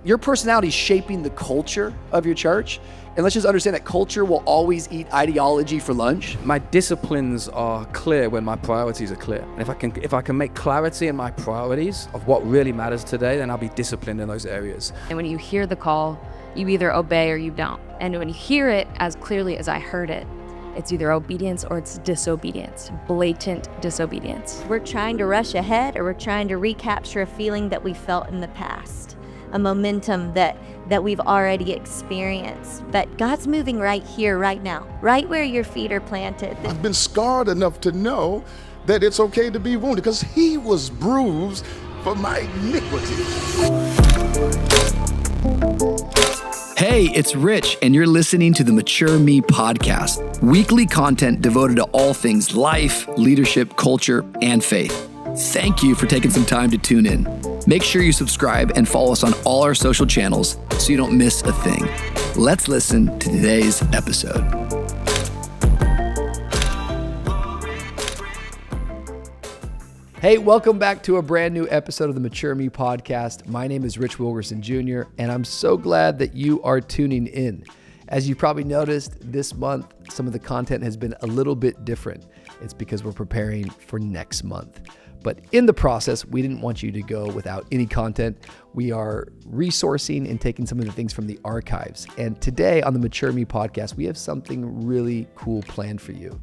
your personality is shaping the culture of your church. And let's just understand that culture will always eat ideology for lunch. My disciplines are clear when my priorities are clear. And if I can make clarity in my priorities of what really matters today, then I'll be disciplined in those areas. And when you hear the call, you either obey or you don't. And when you hear it as clearly as I heard it, it's either obedience or it's disobedience, blatant disobedience. We're trying to rush ahead, or we're trying to recapture a feeling that we felt in the past, a momentum that we've already experienced. But God's moving right here, right now, right where your feet are planted. I've been scarred enough to know that it's okay to be wounded because he was bruised for my iniquity. Hey, it's Rich, and you're listening to the Mature Me podcast, weekly content devoted to all things life, leadership, culture, and faith. Thank you for taking some time to tune in. Make sure you subscribe and follow us on all our social channels so you don't miss a thing. Let's listen to today's episode. Hey, welcome back to a brand new episode of the Mature Me podcast. My name is Rich Wilgerson Jr., and I'm so glad that you are tuning in. As you probably noticed, this month, some of the content has been a little bit different. It's because we're preparing for next month. But in the process, we didn't want you to go without any content. We are resourcing and taking some of the things from the archives. And today on the Mature Me podcast, we have something really cool planned for you.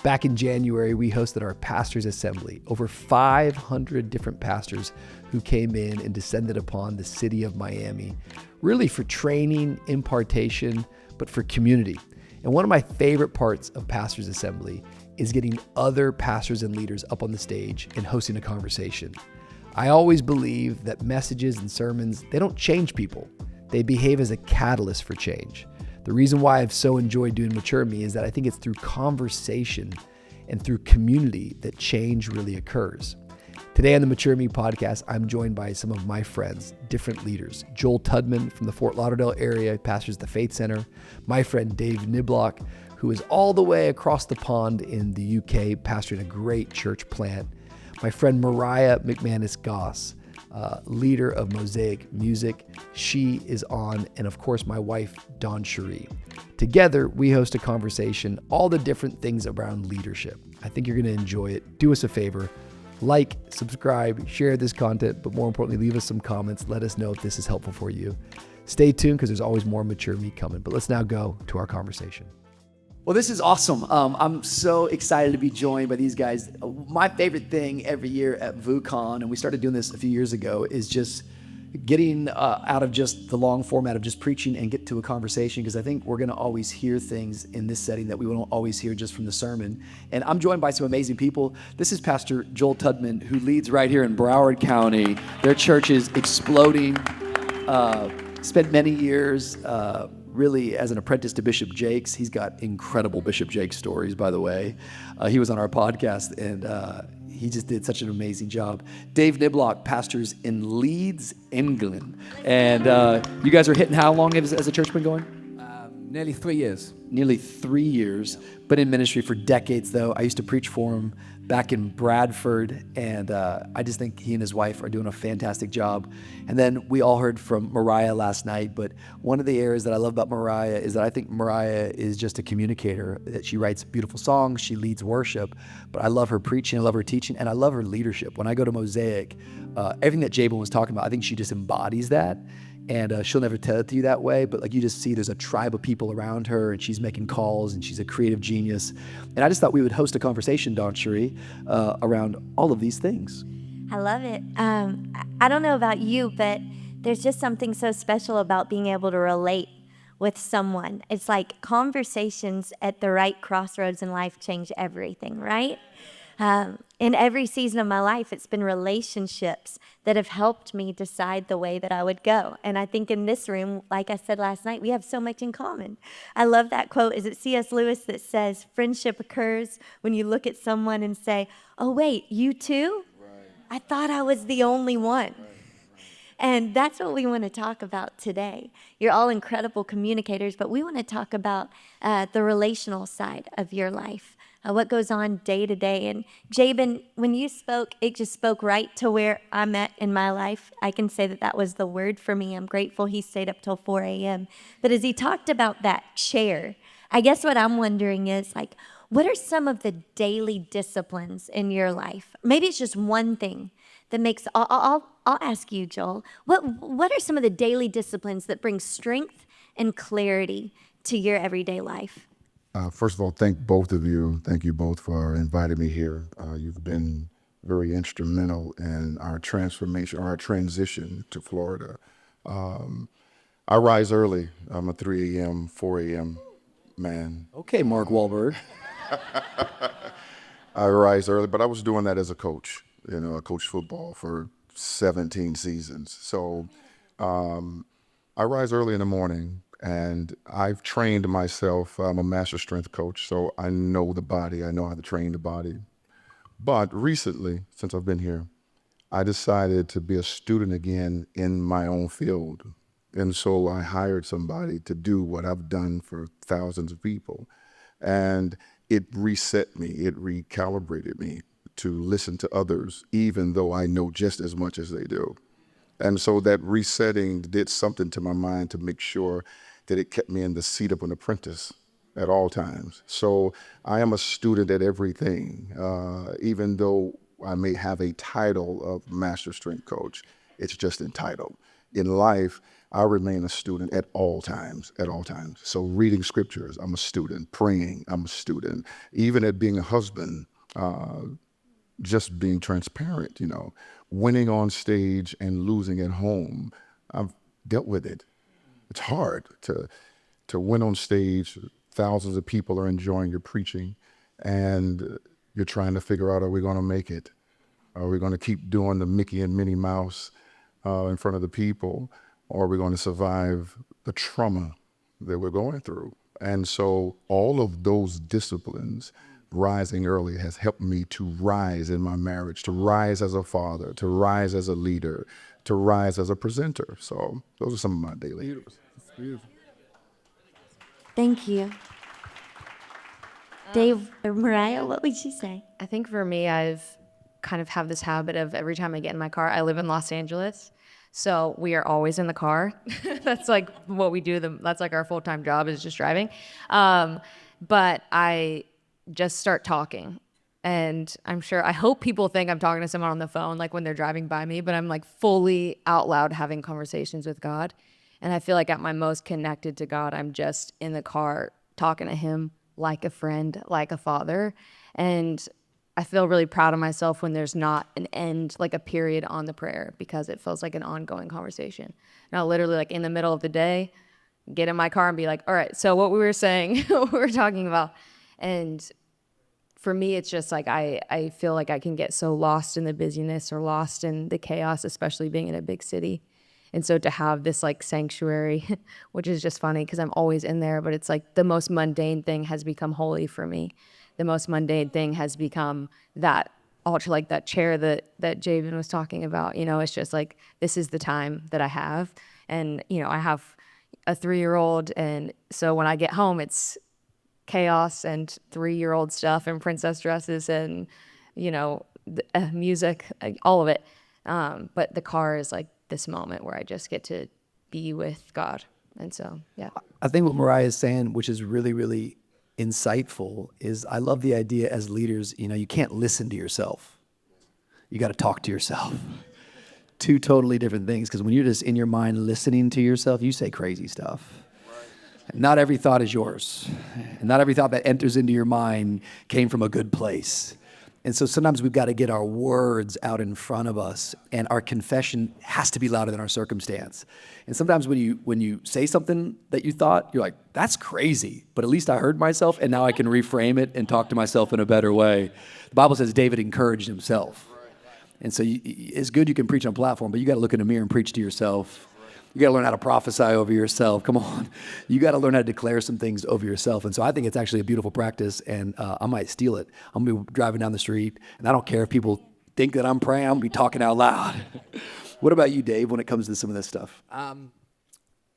Back in January, we hosted our pastors' assembly. Over 500 different pastors who came in and descended upon the city of Miami, really for training, impartation, but for community. And one of my favorite parts of pastors' assembly is getting other pastors and leaders up on the stage and hosting a conversation. I always believe that messages and sermons, they don't change people. They behave as a catalyst for change. The reason why I've so enjoyed doing Mature Me is that I think it's through conversation and through community that change really occurs. Today on the Mature Me podcast, I'm joined by some of my friends, different leaders. Joel Tudman from the Fort Lauderdale area, pastors the Faith Center. My friend Dave Niblock, who is all the way across the pond in the UK, pastoring a great church plant. My friend Mariah McManus Goss, leader of Mosaic Music. She is on, and of course, my wife, DawnCheré. Together, we host a conversation, all the different things around leadership. I think you're going to enjoy it. Do us a favor. Like, subscribe, share this content, but more importantly, leave us some comments. Let us know if this is helpful for you. Stay tuned because there's always more Mature Me coming. But let's now go to our conversation. Well, this is awesome. I'm so excited to be joined by these guys. My favorite thing every year at VOUCon, and we started doing this a few years ago, is just getting out of just the long format of just preaching and get to a conversation, because I think we're going to always hear things in this setting that we won't always hear just from the sermon. And I'm joined by some amazing people. This is Pastor Joel Tudman, who leads right here in Broward County. Their church is exploding. Spent many years really as an apprentice to Bishop Jakes. He's got incredible Bishop Jakes stories, by the way. He was on our podcast, and he just did such an amazing job. Dave Niblock pastors in Leeds, England. And you guys are hitting how long has the church been going? Nearly 3 years. Nearly 3 years, but in ministry for decades, though. I used to preach for him back in Bradford, and I just think he and his wife are doing a fantastic job. And then we all heard from Mariah last night, but one of the areas that I love about Mariah is that I think Mariah is just a communicator, that she writes beautiful songs, she leads worship, but I love her preaching, I love her teaching, and I love her leadership. When I go to Mosaic, everything that Jabin was talking about, I think she just embodies that. And she'll never tell it to you that way, but like you just see there's a tribe of people around her, and she's making calls, and she's a creative genius. And I just thought we would host a conversation, DawnCheré, around all of these things. I love it. I don't know about you, but there's just something so special about being able to relate with someone. It's like conversations at the right crossroads in life change everything, right? In every season of my life, it's been relationships that have helped me decide the way that I would go. And I think in this room, like I said last night, we have so much in common. I love that quote. Is it C.S. Lewis that says, friendship occurs when you look at someone and say, oh, wait, you too? Right. I thought I was the only one. Right. And that's what we want to talk about today. You're all incredible communicators, but we want to talk about the relational side of your life. what goes on day to day. And Jabin, when you spoke, it just spoke right to where I'm at in my life. I can say that that was the word for me. I'm grateful he stayed up till 4 a.m. But as he talked about that chair, I guess what I'm wondering is, like, what are some of the daily disciplines in your life? Maybe it's just one thing that makes, I'll ask you, Joel, what are some of the daily disciplines that bring strength and clarity to your everyday life? First of all, thank both of you. Thank you both for inviting me here. You've been very instrumental in our transformation, our transition to Florida. I rise early. I'm a 3 a.m., 4 a.m. man. Okay, Mark Wahlberg. I rise early, but I was doing that as a coach. I coached football for 17 seasons. So I rise early in the morning, and I've trained myself. I'm a master strength coach, so I know the body. I know how to train the body. But recently, since I've been here, I decided to be a student again in my own field. And so I hired somebody to do what I've done for thousands of people. And it reset me, it recalibrated me to listen to others, even though I know just as much as they do. And so that resetting did something to my mind to make sure that it kept me in the seat of an apprentice at all times. So I am a student at everything, even though I may have a title of master strength coach, it's just entitled. In life, I remain a student at all times. So reading scriptures, I'm a student. Praying, I'm a student. Even at being a husband, just being transparent, winning on stage and losing at home. I've dealt with it. It's hard to win on stage. Thousands of people are enjoying your preaching, and you're trying to figure out, are we going to make it? Are we going to keep doing the Mickey and Minnie Mouse in front of the people? Or are we going to survive the trauma that we're going through? And so all of those disciplines, rising early, has helped me to rise in my marriage, to rise as a father, to rise as a leader, to rise as a presenter. So those are some of my daily. Beautiful. Thank you. Dave or Mariah, what would you say? I think for me, I've kind of have this habit of every time I get in my car, I live in Los Angeles. So we are always in the car. That's like what we do. That's like our full-time job is just driving. But I just start talking. And I hope people think I'm talking to someone on the phone, like when they're driving by me, but I'm like fully out loud having conversations with God. And I feel like at my most connected to God, I'm just in the car talking to him like a friend, like a father. And I feel really proud of myself when there's not an end, like a period on the prayer, because it feels like an ongoing conversation. And I'll literally, like in the middle of the day, get in my car and be like, all right, so what we were saying, what we were talking about. And for me, it's just like I feel like I can get so lost in the busyness or lost in the chaos, especially being in a big city. And so to have this like sanctuary, which is just funny because I'm always in there, but it's like the most mundane thing has become holy for me. The most mundane thing has become that altar, like that chair that Javen was talking about. It's just like, this is the time that I have. And, I have a 3-year-old. And so when I get home, it's chaos and 3-year-old stuff and princess dresses and, music, all of it. But the car is like this moment where I just get to be with God. And so, yeah. I think what Mariah is saying, which is really, really insightful, is I love the idea as leaders, you can't listen to yourself. You got to talk to yourself. Two totally different things, because when you're just in your mind listening to yourself, you say crazy stuff. Right. Not every thought is yours. And not every thought that enters into your mind came from a good place. And so sometimes we've got to get our words out in front of us, and our confession has to be louder than our circumstance. And sometimes when you say something that you thought, you're like, that's crazy, but at least I heard myself, and now I can reframe it and talk to myself in a better way. The Bible says David encouraged himself. And so it's good you can preach on a platform, but you got to look in the mirror and preach to yourself. You got to learn how to prophesy over yourself. Come on. You got to learn how to declare some things over yourself. And so I think it's actually a beautiful practice, and I might steal it. I'm going to be driving down the street, and I don't care if people think that I'm praying. I'm going to be talking out loud. What about you, Dave, when it comes to some of this stuff?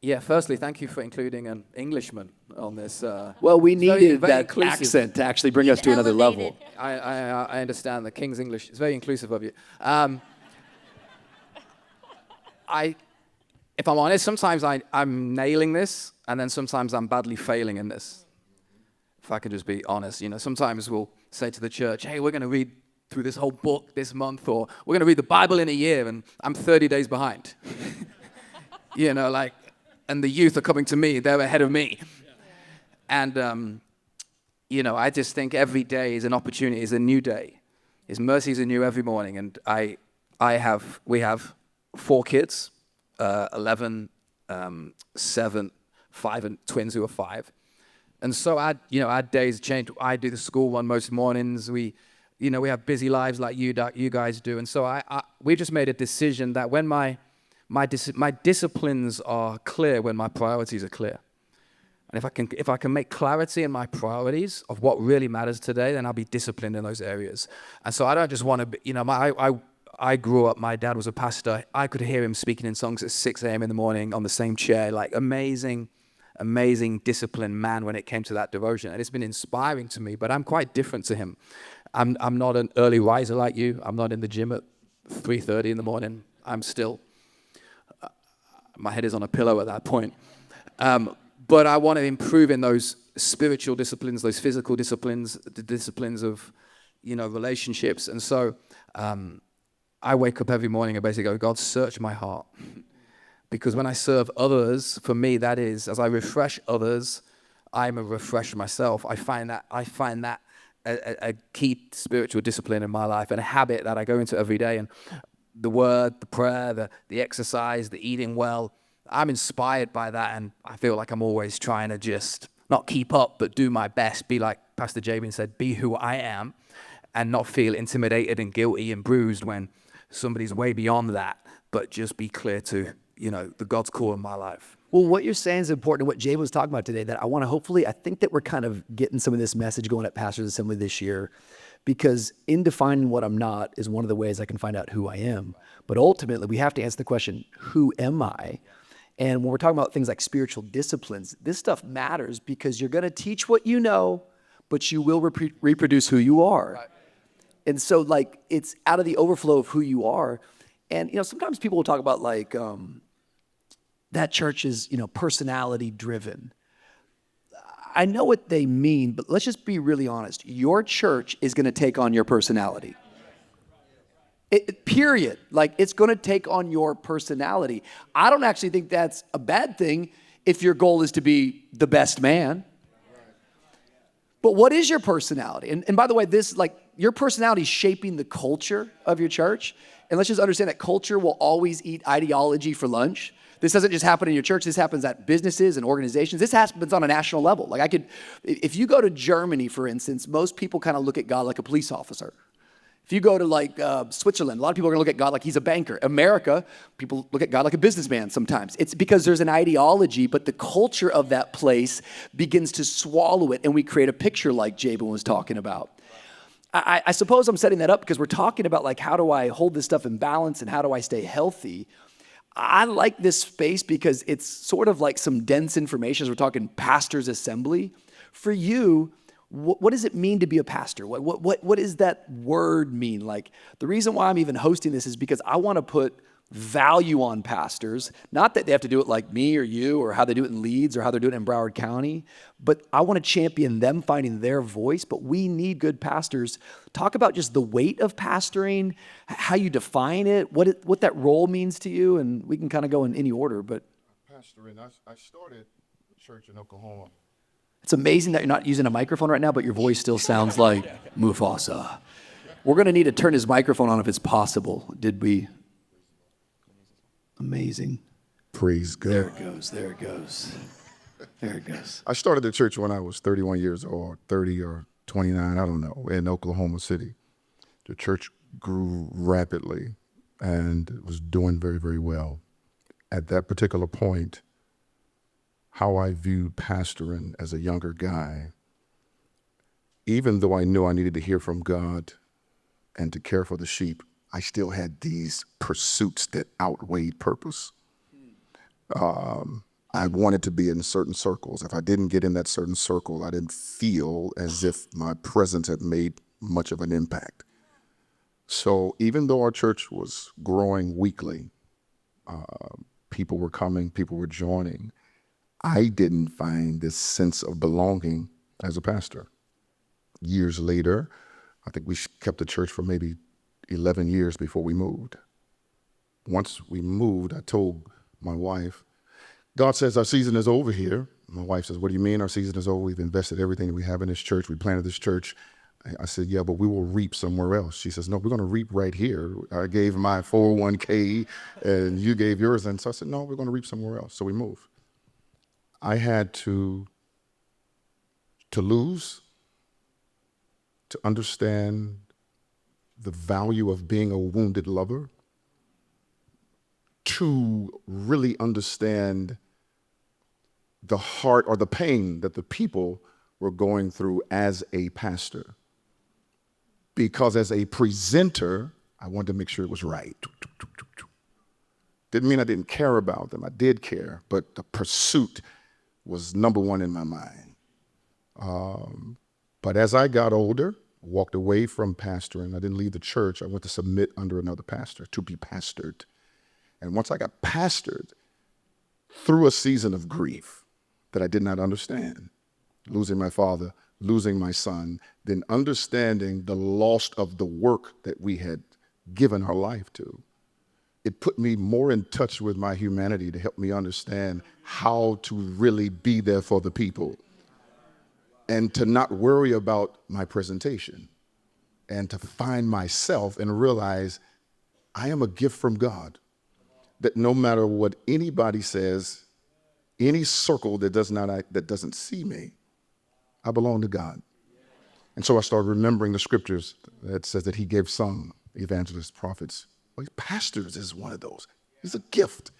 Yeah, firstly, thank you for including an Englishman on this. Well, we it's very- needed very that inclusive. accent to actually bring us to another level. I understand the King's English. It's very inclusive of you. If I'm honest, sometimes I'm nailing this, and then sometimes I'm badly failing in this. If I could just be honest, sometimes we'll say to the church, hey, we're going to read through this whole book this month, or we're going to read the Bible in a year, and I'm 30 days behind. And the youth are coming to me, they're ahead of me. And, I just think every day is an opportunity, is a new day. His mercies are new every morning. And we have 4 kids, 11, 7, 5, and twins who are 5. And so our days change. I do the school one most mornings. We have busy lives like you guys do. And so we just made a decision that when my disciplines are clear, when my priorities are clear. And if I can make clarity in my priorities of what really matters today, then I'll be disciplined in those areas. And so I don't just want to be, I grew up, my dad was a pastor. I could hear him speaking in songs at 6 a.m. in the morning on the same chair, like amazing disciplined man when it came to that devotion. And it's been inspiring to me, but I'm quite different to him. I'm not an early riser like you. I'm not in the gym at 3:30 in the morning. I'm still, my head is on a pillow at that point. But I want to improve in those spiritual disciplines, those physical disciplines, the disciplines of, relationships. And so I wake up every morning and basically go, God, search my heart. Because when I serve others, for me, that is, as I refresh others, I'm a refresh myself. I find that a key spiritual discipline in my life and a habit that I go into every day. And the word, the prayer, the exercise, the eating well, I'm inspired by that, and I feel like I'm always trying to just not keep up, but do my best, be like Pastor Jabin said, be who I am, and not feel intimidated and guilty and bruised when somebody's way beyond that, but just be clear to, the God's call in my life. Well, what you're saying is important, what Jay was talking about today, that I think that we're kind of getting some of this message going at Pastors Assembly this year, because in defining what I'm not is one of the ways I can find out who I am. But ultimately, we have to answer the question, who am I? And when we're talking about things like spiritual disciplines, this stuff matters because you're going to teach what you know, but you will reproduce who you are. Right. And so, it's out of the overflow of who you are. And, sometimes people will talk about, that church is, personality driven. I know what they mean, but let's just be really honest. Your church is going to take on your personality. Period. It's going to take on your personality. I don't actually think that's a bad thing if your goal is to be the best man. But what is your personality? And by the way, your personality is shaping the culture of your church. And let's just understand that culture will always eat ideology for lunch. This doesn't just happen in your church. This happens at businesses and organizations. This happens on a national level. If you go to Germany, for instance, most people kind of look at God like a police officer. If you go to Switzerland, a lot of people are going to look at God like he's a banker. America, people look at God like a businessman sometimes. It's because there's an ideology, but the culture of that place begins to swallow it, and we create a picture like Jabin was talking about. I suppose I'm setting that up because we're talking about how do I hold this stuff in balance and how do I stay healthy. I like this space because it's sort of like some dense information as we're talking Pastors Assembly. For you, what does it mean to be a pastor? What does that word mean? The reason why I'm even hosting this is because I want to put value on pastors. Not that they have to do it like me or you or how they do it in Leeds or how they're doing it in Broward County, but I want to champion them finding their voice. But we need good pastors. Talk about just the weight of pastoring, how you define it, what that role means to you, and we can kind of go in any order. But pastoring, I started a church in Oklahoma. It's amazing that you're not using a microphone right now, but your voice still sounds like Mufasa. We're going to need to turn his microphone on if it's possible. Did we? Amazing. Praise God. There it goes. I started the church when I was 31 years old, 30 or 29, I don't know, in Oklahoma City. The church grew rapidly and was doing very, very well. At that particular point, how I viewed pastoring as a younger guy, even though I knew I needed to hear from God and to care for the sheep, I still had these pursuits that outweighed purpose. I wanted to be in certain circles. If I didn't get in that certain circle, I didn't feel as if my presence had made much of an impact. So even though our church was growing weekly, people were coming, people were joining, I didn't find this sense of belonging as a pastor. Years later, I think we kept the church for maybe 11 years before we moved. Once we moved, I told my wife, God says our season is over here. My wife says, what do you mean our season is over? We've invested everything we have in this church. We planted this church. I said, yeah, but we will reap somewhere else. She says, no, we're going to reap right here. I gave my 401k and you gave yours. And so I said, no, we're going to reap somewhere else. So we moved. I had to lose, to understand the value of being a wounded lover, to really understand the heart or the pain that the people were going through as a pastor. Because as a presenter, I wanted to make sure it was right. Didn't mean I didn't care about them. I did care, but the pursuit was number one in my mind. But as I got older, walked away from pastoring, I didn't leave the church. I went to submit under another pastor, to be pastored. And once I got pastored, through a season of grief that I did not understand, losing my father, losing my son, then understanding the loss of the work that we had given our life to, it put me more in touch with my humanity to help me understand how to really be there for the people and to not worry about my presentation and to find myself and realize I am a gift from God, that no matter what anybody says, any circle that doesn't see me, I belong to God. And so I started remembering the scriptures that says that he gave some evangelists, prophets. Well, pastors is one of those. It's a gift,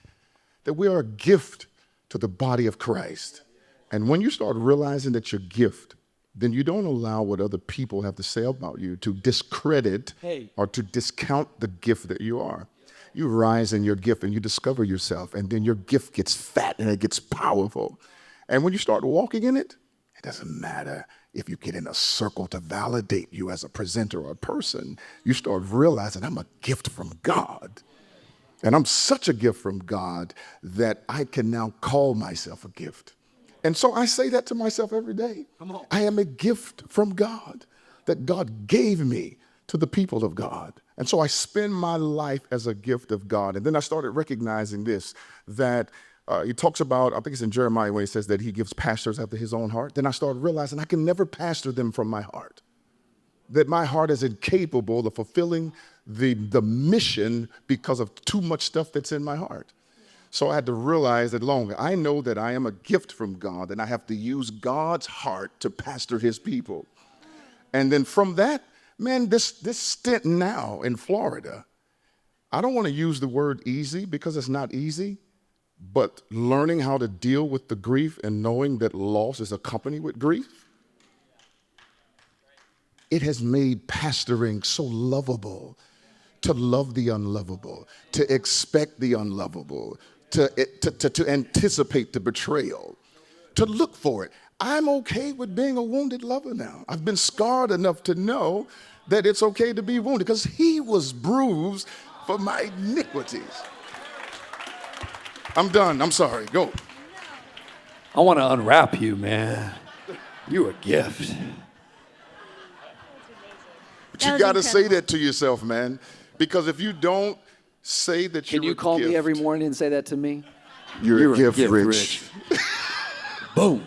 that we are a gift to the body of Christ. And when you start realizing that you're a gift, then you don't allow what other people have to say about you to discredit or to discount the gift that you are. You rise in your gift and you discover yourself, and then your gift gets fat and it gets powerful. And when you start walking in it, it doesn't matter if you get in a circle to validate you as a presenter or a person. You start realizing I'm a gift from God. And I'm such a gift from God that I can now call myself a gift. And so I say that to myself every day. I am a gift from God that God gave me to the people of God. And so I spend my life as a gift of God. And then I started recognizing this, that he talks about, I think it's in Jeremiah when he says that he gives pastors after his own heart. Then I started realizing I can never pastor them from my heart, that my heart is incapable of fulfilling the mission because of too much stuff that's in my heart. So I had to realize that I know that I am a gift from God, and I have to use God's heart to pastor his people. And then from that, man, this stint now in Florida, I don't want to use the word easy because it's not easy, but learning how to deal with the grief and knowing that loss is accompanied with grief, it has made pastoring so lovable, to love the unlovable, to expect the unlovable, to anticipate the betrayal, to look for it. I'm okay with being a wounded lover now. I've been scarred enough to know that it's okay to be wounded because he was bruised for my iniquities. I'm done. I'm sorry. Go. I want to unwrap you, man. You're a gift. But you got to say that to yourself, man, because if you don't say that you're a gift. Can you call me every morning and say that to me? You're a gift, Rich. Boom.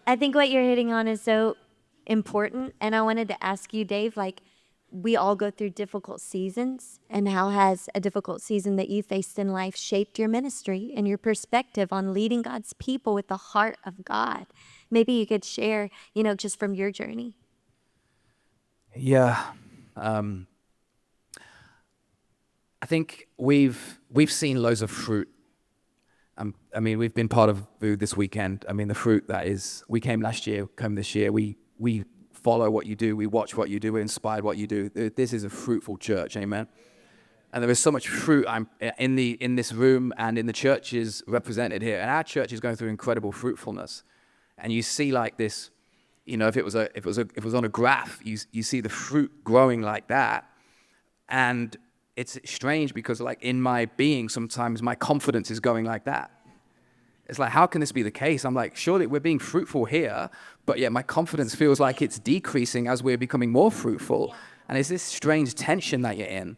I think what you're hitting on is so important. And I wanted to ask you, Dave, like, we all go through difficult seasons. And how has a difficult season that you faced in life shaped your ministry and your perspective on leading God's people with the heart of God? Maybe you could share, just from your journey. Yeah. I think we've seen loads of fruit. I mean, we've been part of VOUS this weekend. I mean, the fruit that is, we came last year, come this year. We follow what you do. We watch what you do. We're inspired what you do. This is a fruitful church, amen. And there is so much fruit in this room and in the churches represented here. And our church is going through incredible fruitfulness. And you see like this, if it was on a graph, you see the fruit growing like that. And it's strange because like in my being, sometimes my confidence is going like that. It's like, how can this be the case? I'm like, surely we're being fruitful here, but yet my confidence feels like it's decreasing as we're becoming more fruitful. And it's this strange tension that you're in.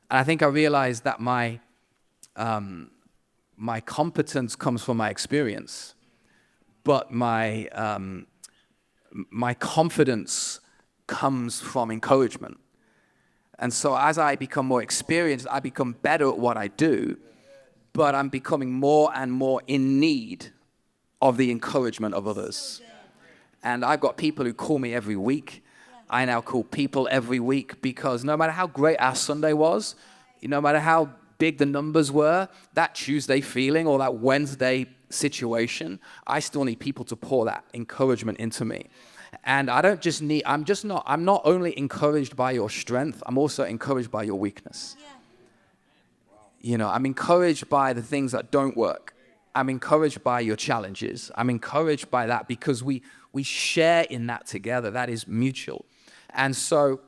And I think I realized that my competence comes from my experience, but my confidence comes from encouragement. And so as I become more experienced, I become better at what I do, but I'm becoming more and more in need of the encouragement of others. And I've got people who call me every week. I now call people every week because no matter how great our Sunday was, no matter how big the numbers were, that Tuesday feeling or that Wednesday situation, I still need people to pour that encouragement into me. And I don't just need, I'm not only encouraged by your strength, I'm also encouraged by your weakness. I'm encouraged by the things that don't work. I'm encouraged by your challenges. I'm encouraged by that because we share in that together. That is mutual. And so,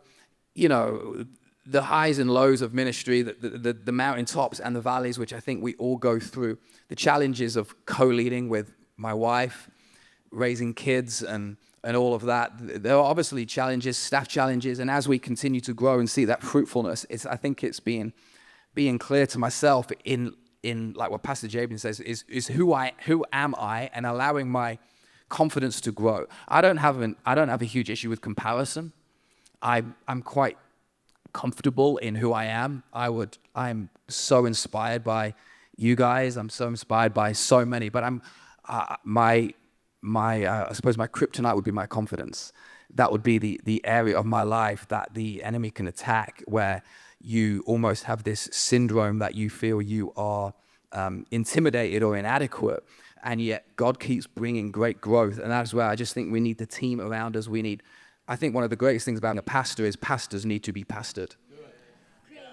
the highs and lows of ministry, the mountaintops and the valleys, which I think we all go through, the challenges of co-leading with my wife, raising kids and all of that. There are obviously challenges, staff challenges, and as we continue to grow and see that fruitfulness, I think it's being clear to myself in like what Pastor Jabin says is who am I, and allowing my confidence to grow. I don't have a huge issue with comparison. I'm quite comfortable in who I am. I'm so inspired by you guys. I'm so inspired by so many, but I suppose my kryptonite would be my confidence. That would be the area of my life that the enemy can attack, where you almost have this syndrome that you feel you are intimidated or inadequate, and yet God keeps bringing great growth. And that's where I just think we need the team around us. I think one of the greatest things about a pastor is pastors need to be pastored.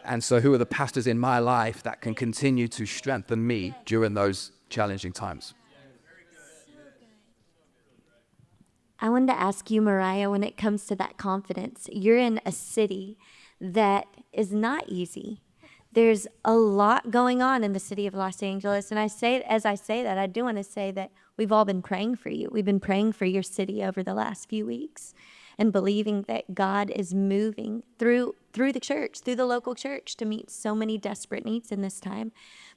And so who are the pastors in my life that can continue to strengthen me during those challenging times? I wanted to ask you, Mariah, when it comes to that confidence, you're in a city that is not easy. There's a lot going on in the city of Los Angeles. And as I say that, I do want to say that we've all been praying for you. We've been praying for your city over the last few weeks and believing that God is moving through the church, through the local church, to meet so many desperate needs in this time.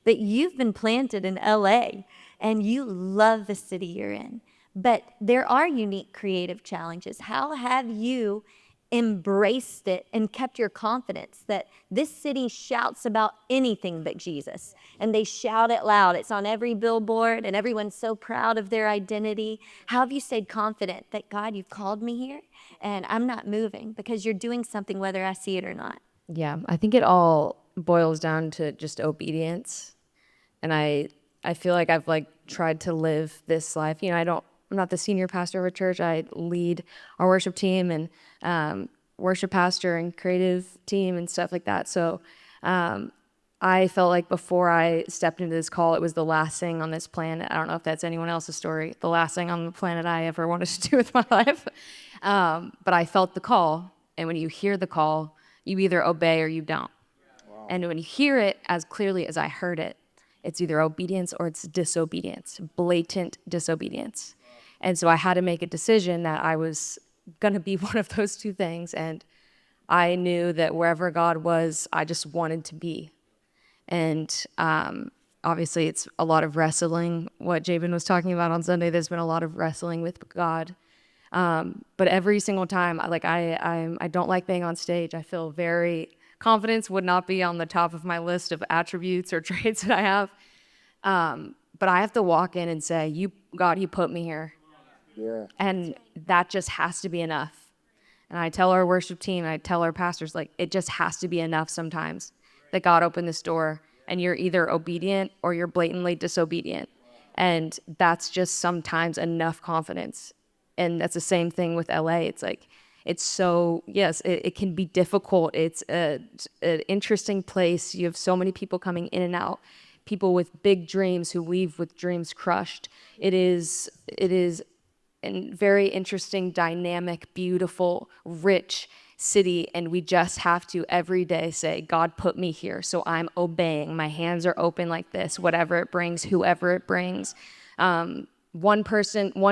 But you've been planted in LA and you love the city you're in. But there are unique creative challenges. How have you embraced it and kept your confidence that this city shouts about anything but Jesus? And they shout it loud. It's on every billboard and everyone's so proud of their identity. How have you stayed confident that, God, you've called me here and I'm not moving because you're doing something whether I see it or not? Yeah, I think it all boils down to just obedience. And I feel like I've tried to live this life. I'm not the senior pastor of a church. I lead our worship team and worship pastor and creative team and stuff like that. So I felt like before I stepped into this call, it was the last thing on this planet. I don't know if that's anyone else's story, the last thing on the planet I ever wanted to do with my life. But I felt the call. And when you hear the call, you either obey or you don't. Wow. And when you hear it as clearly as I heard it, it's either obedience or it's disobedience, blatant disobedience. And so I had to make a decision that I was going to be one of those two things. And I knew that wherever God was, I just wanted to be. And obviously it's a lot of wrestling. What Jabin was talking about on Sunday, there's been a lot of wrestling with God. But every single time, I don't like being on stage. I feel confidence would not be on the top of my list of attributes or traits that I have. But I have to walk in and say, God, you put me here. Yeah. And that just has to be enough. And I tell our worship team, I tell our pastors, it just has to be enough sometimes that God opened this door and you're either obedient or you're blatantly disobedient. And that's just sometimes enough confidence. And that's the same thing with LA. It's it's so, yes, it can be difficult. It's an interesting place. You have so many people coming in and out, people with big dreams who leave with dreams crushed. It is a very interesting, dynamic, beautiful, rich city, and we just have to every day say, God put me here, so I'm obeying. My hands are open like this, whatever it brings, whoever it brings. One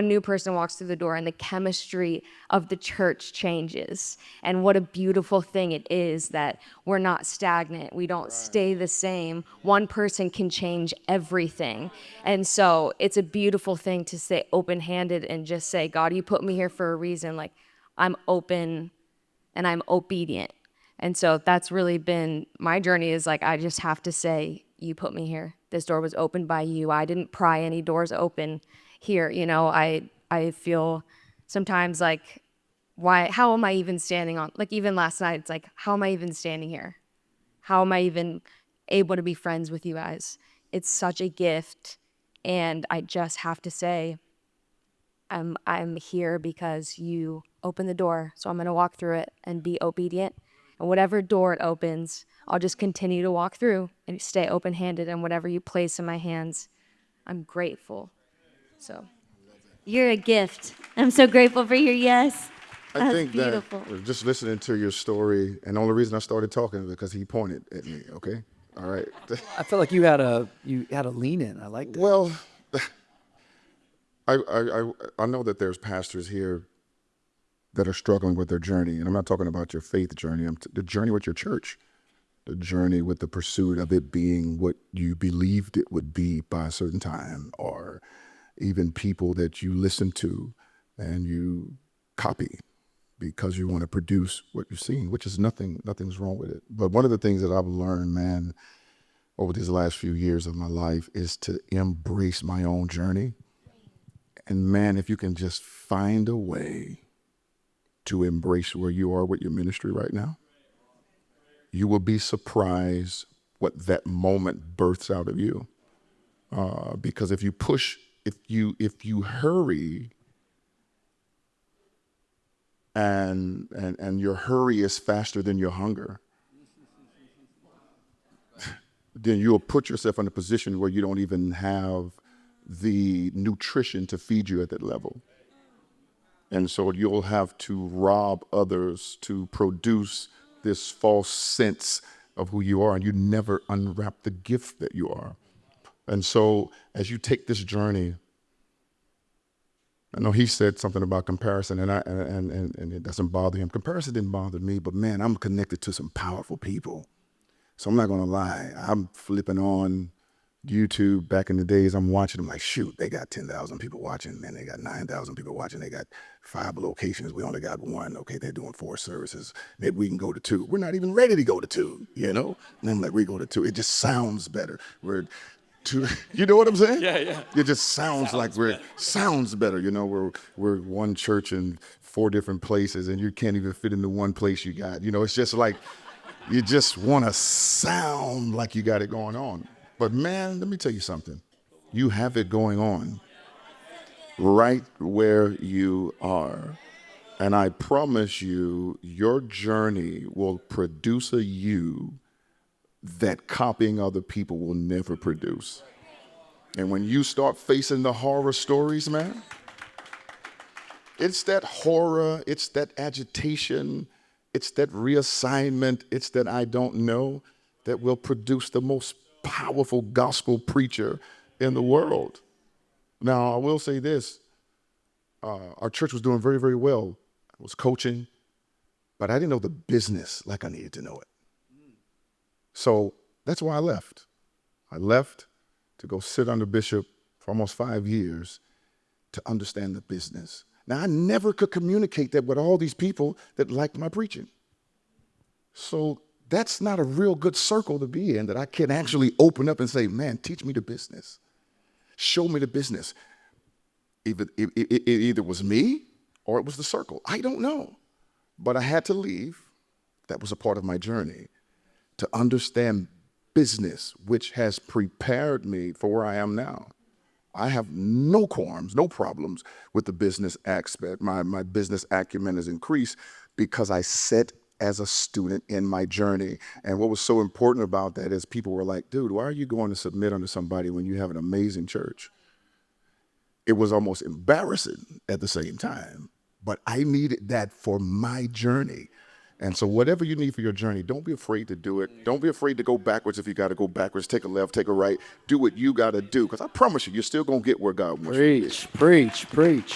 new person walks through the door and the chemistry of the church changes. And what a beautiful thing it is that we're not stagnant. We don't stay the same. One person can change everything. And so it's a beautiful thing to stay open-handed and just say, God, you put me here for a reason. I'm open and I'm obedient. And so that's really been my journey, is I just have to say, you put me here. This door was opened by you. I didn't pry any doors open here. I feel sometimes how am I even standing on, even last night, it's how am I even standing here? How am I even able to be friends with you guys? It's such a gift. And I just have to say, I'm here because you opened the door. So I'm going to walk through it and be obedient. And whatever door it opens, I'll just continue to walk through and stay open-handed. And whatever you place in my hands, I'm grateful. So, you're a gift. I'm so grateful for your yes. I think beautiful. That just listening to your story, and the only reason I started talking is because he pointed at me. Okay, all right. I feel like you had a lean in. I liked it. Well, I know that there's pastors here that are struggling with their journey, and I'm not talking about your faith journey. The journey with your church, the journey with the pursuit of it being what you believed it would be by a certain time, or even people that you listen to and you copy because you want to produce what you've seen, which is nothing's wrong with it. But one of the things that I've learned, man, over these last few years of my life is to embrace my own journey. And man, if you can just find a way to embrace where you are with your ministry right now, you will be surprised what that moment births out of you. Because if you push, if you hurry, and your hurry is faster than your hunger, then you'll put yourself in a position where you don't even have the nutrition to feed you at that level. And so you'll have to rob others to produce this false sense of who you are, and you never unwrap the gift that you are. And so as you take this journey, I know he said something about comparison, and it doesn't bother him. Comparison didn't bother me, but man, I'm connected to some powerful people. So I'm not gonna lie, I'm flipping on YouTube back in the days. I'm watching them like, shoot, they got 10,000 people watching, man, they got 9,000 people watching, they got 5 locations, we only got 1. Okay, they're doing 4 services, maybe we can go to 2. We're not even ready to go to 2, you know? And I'm like, we go to 2, it just sounds better. You know what I'm saying? Yeah. It just sounds better. You know, we're one church in 4 different places, and you can't even fit into one place you got. You know, it's just like, you just want to sound like you got it going on. But man, let me tell you something. You have it going on right where you are. And I promise you, your journey will produce a you that copying other people will never produce. And when you start facing the horror stories, man, it's that horror, it's that agitation, it's that reassignment, it's that I don't know that will produce the most powerful gospel preacher in the world. Now, I will say this. Our church was doing very, very well. I was coaching, but I didn't know the business like I needed to know it. So that's why I left. I left to go sit under Bishop for almost 5 years to understand the business. Now, I never could communicate that with all these people that liked my preaching. So that's not a real good circle to be in, that I can actually open up and say, man, teach me the business. Show me the business. It either was me or it was the circle. I don't know. But I had to leave. That was a part of my journey to understand business, which has prepared me for where I am now. I have no qualms, no problems with the business aspect. My business acumen has increased because I sat as a student in my journey. And what was so important about that is people were like, dude, why are you going to submit under somebody when you have an amazing church? It was almost embarrassing at the same time, but I needed that for my journey. And so whatever you need for your journey, don't be afraid to do it. Don't be afraid to go backwards if you got to go backwards. Take a left, take a right. Do what you got to do, because I promise you, you're still going to get where God wants you to be. Preach.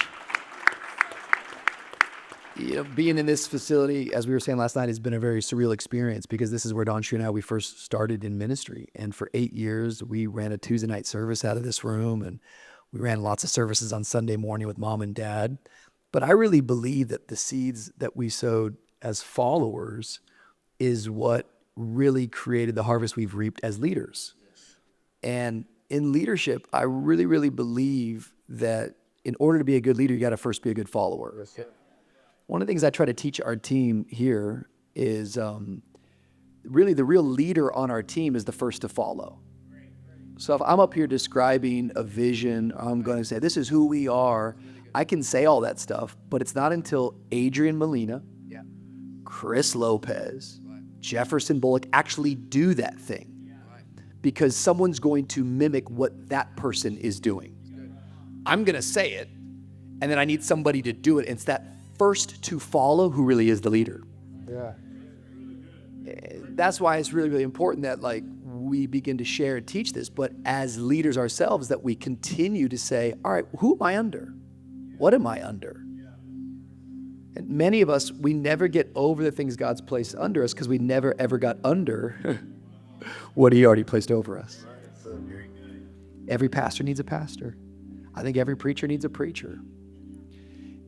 You know, being in this facility, as we were saying last night, has been a very surreal experience, because this is where DawnCheré and I, we first started in ministry. And for 8 years, we ran a Tuesday night service out of this room, and we ran lots of services on Sunday morning with mom and dad. But I really believe that the seeds that we sowed as followers is what really created the harvest we've reaped as leaders. And in leadership, I really, really believe that in order to be a good leader, you got to first be a good follower. Yes, one of the things I try to teach our team here is really the real leader on our team is the first to follow. So if I'm up here describing a vision, I'm going to say, this is who we are. I can say all that stuff, but it's not until Adrian Molina, Chris Lopez, Jefferson Bullock actually do that thing, because someone's going to mimic what that person is doing. I'm going to say it, and then I need somebody to do it. It's that first to follow who really is the leader. Yeah. That's why it's really, really important that we begin to share and teach this, but as leaders ourselves, that we continue to say, all right, who am I under? What am I under? And many of us, we never get over the things God's placed under us because we never, ever got under what he already placed over us. Every pastor needs a pastor. I think every preacher needs a preacher.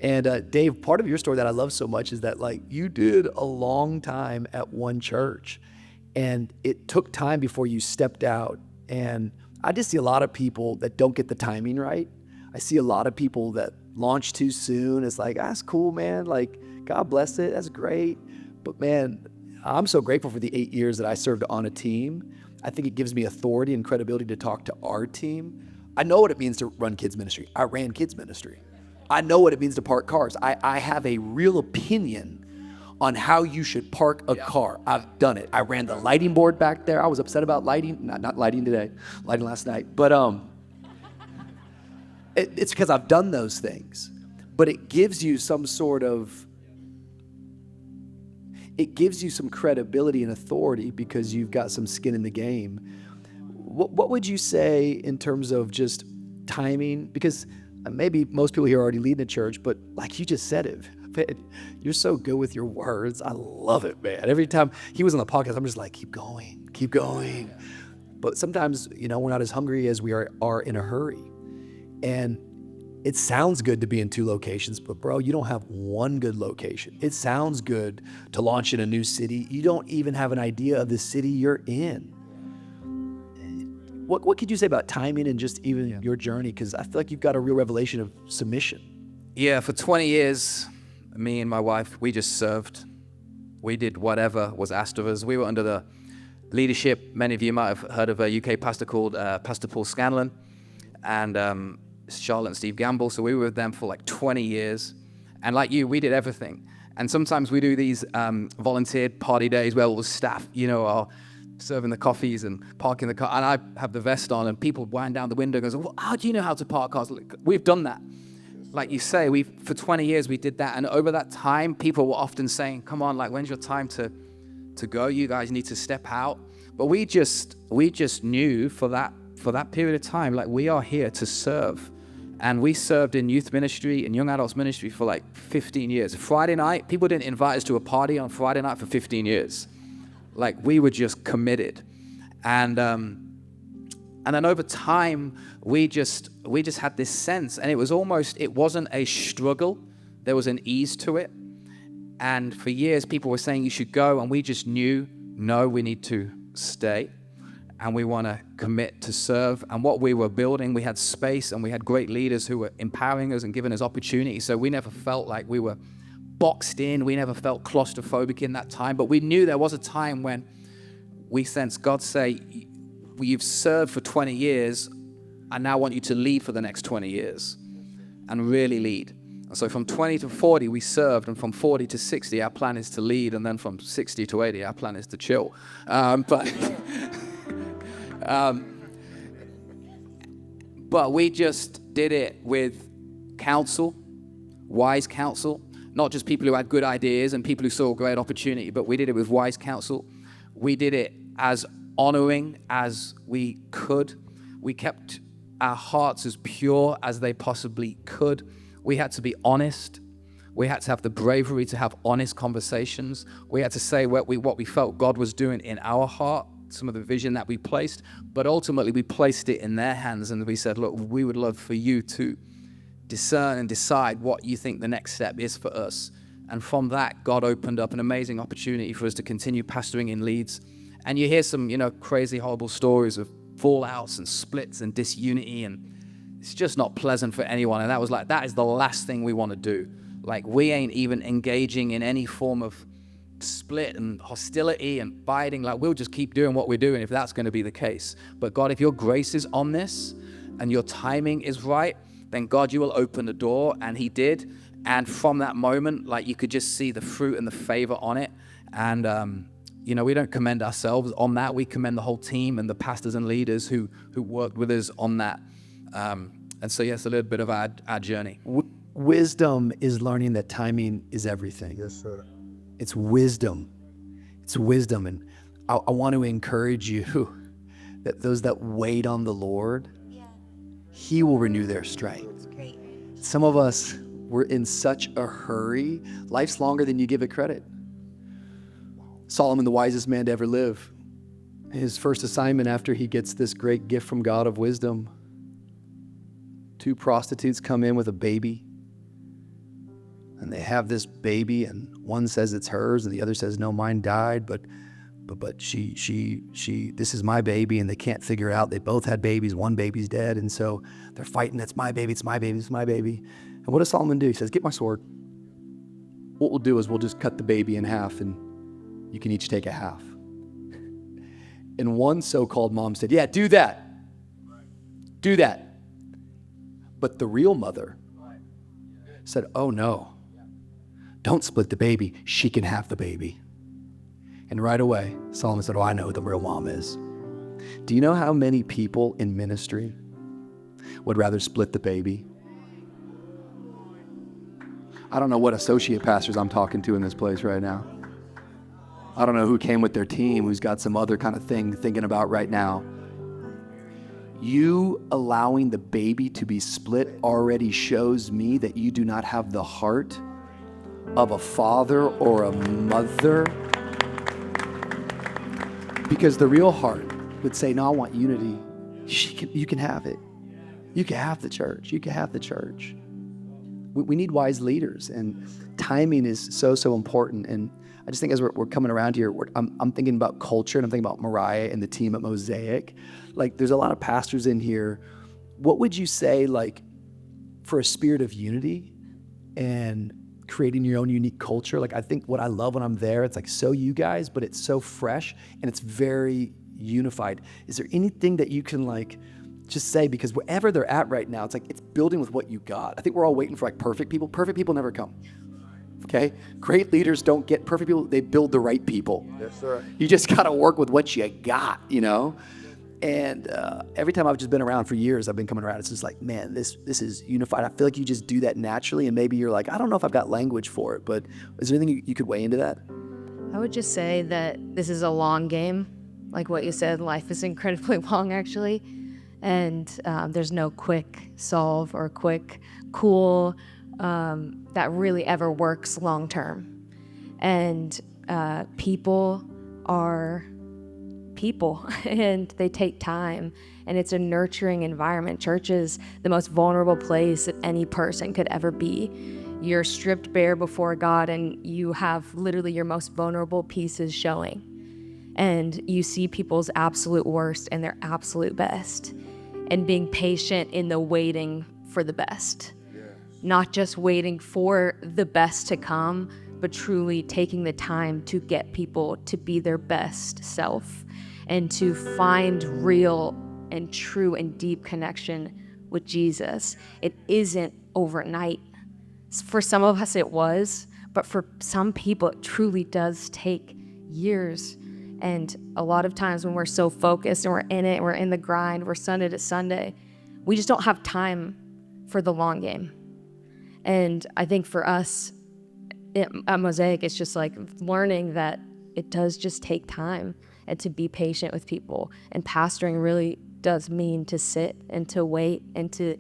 And Dave, part of your story that I love so much is that you did a long time at one church, and it took time before you stepped out. And I just see a lot of people that don't get the timing right. I see a lot of people that launch too soon. It's that's cool, man. God bless it. That's great. But man, I'm so grateful for the 8 years that I served on a team. I think it gives me authority and credibility to talk to our team. I know what it means to run kids ministry. I ran kids ministry. I know what it means to park cars. I have a real opinion on how you should park a car. I've done it. I ran the lighting board back there. I was upset about lighting, not lighting today, lighting last night. But it's because I've done those things. But it gives you some credibility and authority because you've got some skin in the game. What would you say in terms of just timing? Because maybe most people here already lead the church, but like you just said it, man, you're so good with your words. I love it, man. Every time he was on the podcast, I'm just keep going. But sometimes, we're not as hungry as we are in a hurry. And it sounds good to be in 2 locations, but bro, you don't have one good location. It sounds good to launch in a new city. You don't even have an idea of the city you're in. What could you say about timing and just even your journey? Because I feel like you've got a real revelation of submission. Yeah, for 20 years, me and my wife, we just served. We did whatever was asked of us. We were under the leadership. Many of you might have heard of a UK pastor called Pastor Paul Scanlon and Charlotte and Steve Gamble. So we were with them for 20 years. And like you, we did everything. And sometimes we do these volunteered party days where all the staff, are serving the coffees and parking the car. And I have the vest on and people wind down the window and goes, well, how do you know how to park cars? We've done that. Like you say, for 20 years we did that. And over that time, people were often saying, come on, when's your time to go? You guys need to step out. But we just knew for that period of time, we are here to serve. And we served in youth ministry and young adults ministry for 15 years. Friday night, people didn't invite us to a party on Friday night for 15 years. We were just committed. And And then over time, we just had this sense, and it wasn't a struggle. There was an ease to it. And for years, people were saying you should go, and we just knew, no, we need to stay, and we want to commit to serve. And what we were building, we had space, and we had great leaders who were empowering us and giving us opportunities. So we never felt like we were boxed in. We never felt claustrophobic in that time. But we knew there was a time when we sensed God say, you've served for 20 years. I now want you to lead for the next 20 years and really lead. And so from 20 to 40, we served. And from 40 to 60, our plan is to lead. And then from 60 to 80, our plan is to chill. But we just did it with counsel, wise counsel, not just people who had good ideas and people who saw a great opportunity, but we did it with wise counsel. We did it as honoring as we could. We kept our hearts as pure as they possibly could. We had to be honest. We had to have the bravery to have honest conversations. We had to say what we felt God was doing in our heart, some of the vision that we placed, but ultimately we placed it in their hands, and we said, look, we would love for you to discern and decide what you think the next step is for us. And from that, God opened up an amazing opportunity for us to continue pastoring in Leeds. And you hear some, crazy, horrible stories of fallouts and splits and disunity, and it's just not pleasant for anyone. And that is the last thing we want to do. Like, we ain't even engaging in any form of split and hostility and fighting. Like, we'll just keep doing what we're doing if that's going to be the case. But God, if your grace is on this and your timing is right, then God, you will open the door. And he did. And from that moment, you could just see the fruit and the favor on it. And, we don't commend ourselves on that. We commend the whole team and the pastors and leaders who worked with us on that. And so, yes, a little bit of our journey. Wisdom is learning that timing is everything. Yes, sir. It's wisdom. It's wisdom. And I want to encourage you that those that wait on the Lord, he will renew their strength. Great. Some of us, we're in such a hurry. Life's longer than you give it credit. Solomon, the wisest man to ever live, his first assignment after he gets this great gift from God of wisdom, 2 prostitutes come in with a baby, and they have this baby, and one says it's hers, and the other says, no, mine died, but she, this is my baby, and they can't figure out. They both had babies. One baby's dead, and so they're fighting. It's my baby. It's my baby. It's my baby. And what does Solomon do? He says, get my sword. What we'll do is we'll just cut the baby in half, and you can each take a half. And one so-called mom said, yeah, do that. Do that. But the real mother said, oh no, don't split the baby. She can have the baby. And right away, Solomon said, oh, I know who the real mom is. Do you know how many people in ministry would rather split the baby? I don't know what associate pastors I'm talking to in this place right now. I don't know who came with their team, who's got some other kind of thing thinking about right now. You allowing the baby to be split already shows me that you do not have the heart of a father or a mother. Because the real heart would say, no, I want unity. You can have it. You can have the church. You can have the church. We need wise leaders, and timing is so important. And I just think as we're coming around here, I'm thinking about culture, and I'm thinking about Mariah and the team at Mosaic. There's a lot of pastors in here. What would you say, for a spirit of unity and creating your own unique culture? I think what I love when I'm there, it's so you guys, but it's so fresh and it's very unified. Is there anything that you can just say? Because wherever they're at right now, it's building with what you got. I think we're all waiting for perfect people. Perfect people never come. Okay? Great leaders don't get perfect people. They build the right people. Yes, sir. You just got to work with what you got, And every time I've just been around for years, I've been coming around, it's just man, this is unified. I feel like you just do that naturally, and maybe you're I don't know if I've got language for it, but is there anything you could weigh into that? I would just say that this is a long game. Like what you said, life is incredibly long, actually. And there's no quick solve or quick cool that really ever works long term. And people are people and they take time, and it's a nurturing environment. Church is the most vulnerable place that any person could ever be. You're stripped bare before God, and you have literally your most vulnerable pieces showing. And you see people's absolute worst and their absolute best, and being patient in the waiting for the best. Not just waiting for the best to come, but truly taking the time to get people to be their best self and to find real and true and deep connection with Jesus. It isn't overnight. For some of us it was, but for some people it truly does take years. And a lot of times when we're so focused and we're in it, we're in the grind, we're Sunday to Sunday, we just don't have time for the long game. And I think for us at Mosaic, it's just like learning that it does just take time and to be patient with people. And pastoring really does mean to sit and to wait and to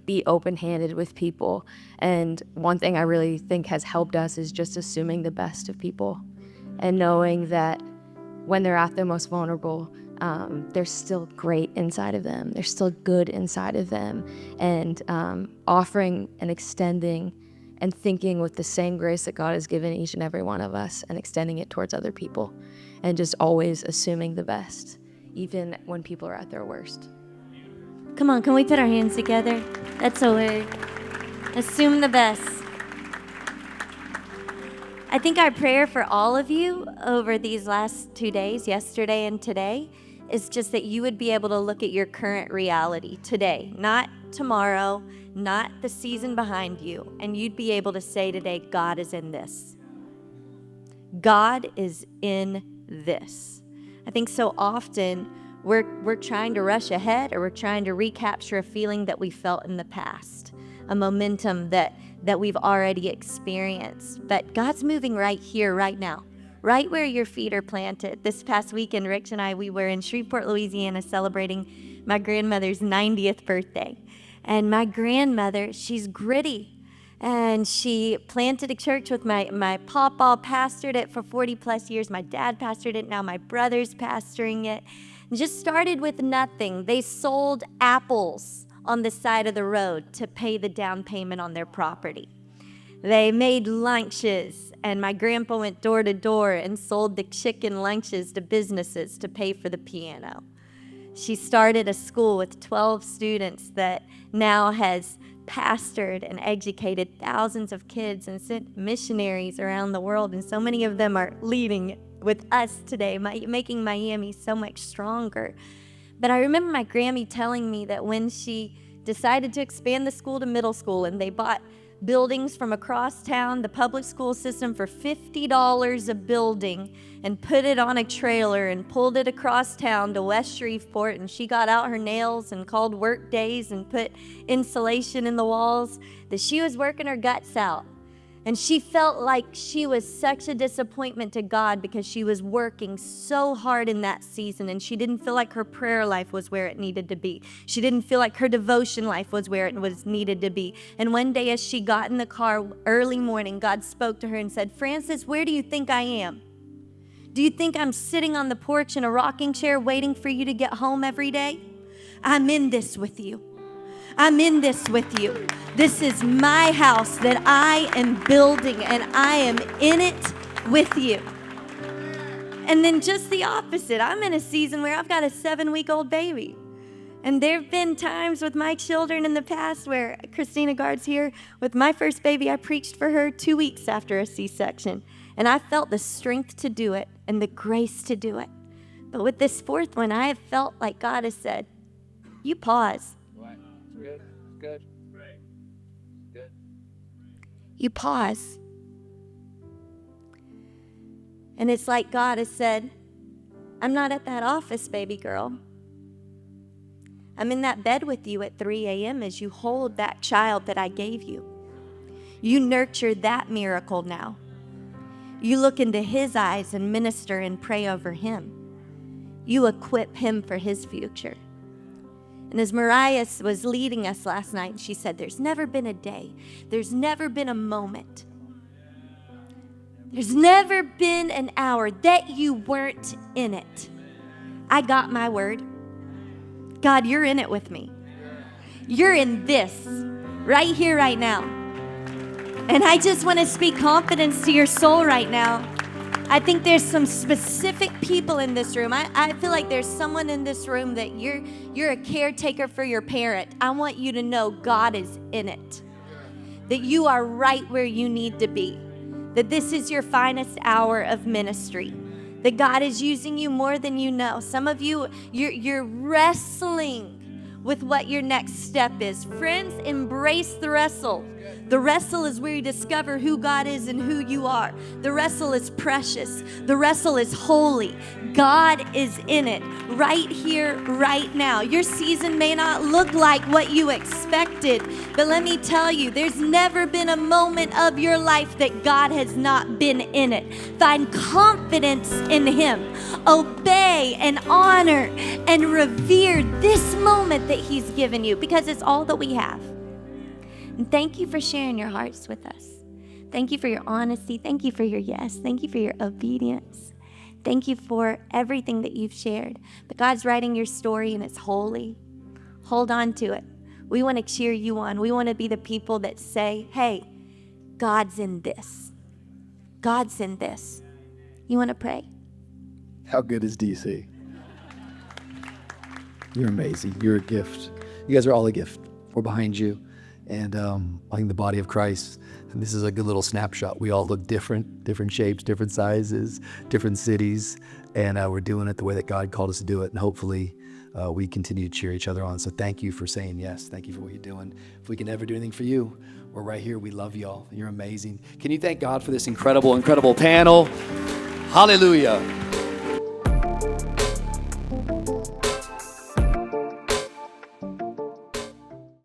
be open-handed with people. And one thing I really think has helped us is just assuming the best of people and knowing that when they're at their most vulnerable, they're still great inside of them. They're still good inside of them. And offering and extending and thinking with the same grace that God has given each and every one of us and extending it towards other people. And just always assuming the best, even when people are at their worst. Come on, can we put our hands together? That's a word. Assume the best. I think our prayer for all of you over these last 2 days, yesterday and today, is just that you would be able to look at your current reality today, not tomorrow, not the season behind you, and you'd be able to say today, God is in this. God is in this. I think so often we're trying to rush ahead, or we're trying to recapture a feeling that we felt in the past, a momentum that we've already experienced. But God's moving right here, right now, right where your feet are planted. This past weekend, Rich and I, we were in Shreveport, Louisiana, celebrating my grandmother's 90th birthday. And my grandmother, she's gritty. And she planted a church with my papa, pastored it for 40 plus years. My dad pastored it. Now my brother's pastoring it. And just started with nothing. They sold apples on the side of the road to pay the down payment on their property. They made lunches, and my grandpa went door to door and sold the chicken lunches to businesses to pay for the piano. She started a school with 12 students that now has pastored and educated thousands of kids and sent missionaries around the world, and so many of them are leading with us today, making Miami so much stronger. But I remember my Grammy telling me that when she decided to expand the school to middle school, and they bought buildings from across town, the public school system, for $50 a building, and put it on a trailer and pulled it across town to West Shreveport, and she got out her nails and called work days and put insulation in the walls, that she was working her guts out. And she felt like she was such a disappointment to God because she was working so hard in that season, and she didn't feel like her prayer life was where it needed to be. She didn't feel like her devotion life was where it was needed to be. And one day as she got in the car early morning, God spoke to her and said, "Francis, where do you think I am? Do you think I'm sitting on the porch in a rocking chair waiting for you to get home every day? I'm in this with you. I'm in this with you. This is my house that I am building, and I am in it with you." And then just the opposite. I'm in a season where I've got a 7-week-old baby. And there have been times with my children in the past where Christina Guard's here. With my first baby, I preached for her 2 weeks after a C-section. And I felt the strength to do it and the grace to do it. But with this fourth one, I have felt like God has said, you pause. Good. You pause. And it's like God has said, I'm not at that office, baby girl. I'm in that bed with you at 3 a.m. as you hold that child that I gave you. You nurture that miracle now. You look into his eyes and minister and pray over him. You equip him for his future. And as Mariah was leading us last night, she said, there's never been a day, there's never been a moment, there's never been an hour that you weren't in it. I got my word. God, you're in it with me. You're in this right here, right now. And I just want to speak confidence to your soul right now. I think there's some specific people in this room. I feel like there's someone in this room that you're a caretaker for your parent. I want you to know God is in it. That you are right where you need to be. That this is your finest hour of ministry. That God is using you more than you know. Some of you, you're wrestling with what your next step is. Friends, embrace the wrestle. The wrestle is where you discover who God is and who you are. The wrestle is precious. The wrestle is holy. God is in it right here, right now. Your season may not look like what you expected, but let me tell you, there's never been a moment of your life that God has not been in it. Find confidence in Him. Obey and honor and revere this moment that He's given you, because it's all that we have. And thank you for sharing your hearts with us. Thank you for your honesty. Thank you for your yes. Thank you for your obedience. Thank you for everything that you've shared. But God's writing your story and it's holy. Hold on to it. We want to cheer you on. We want to be the people that say, hey, God's in this. God's in this. You want to pray? How good is DC? You're amazing. You're a gift. You guys are all a gift. We're behind you. And I think the body of Christ, and this is a good little snapshot. We all look different shapes, different sizes, different cities, and we're doing it the way that God called us to do it. And hopefully we continue to cheer each other on. So thank you for saying yes. Thank you for what you're doing. If we can ever do anything for you, we're right here. We love y'all. You're amazing. Can you thank God for this incredible panel? Hallelujah.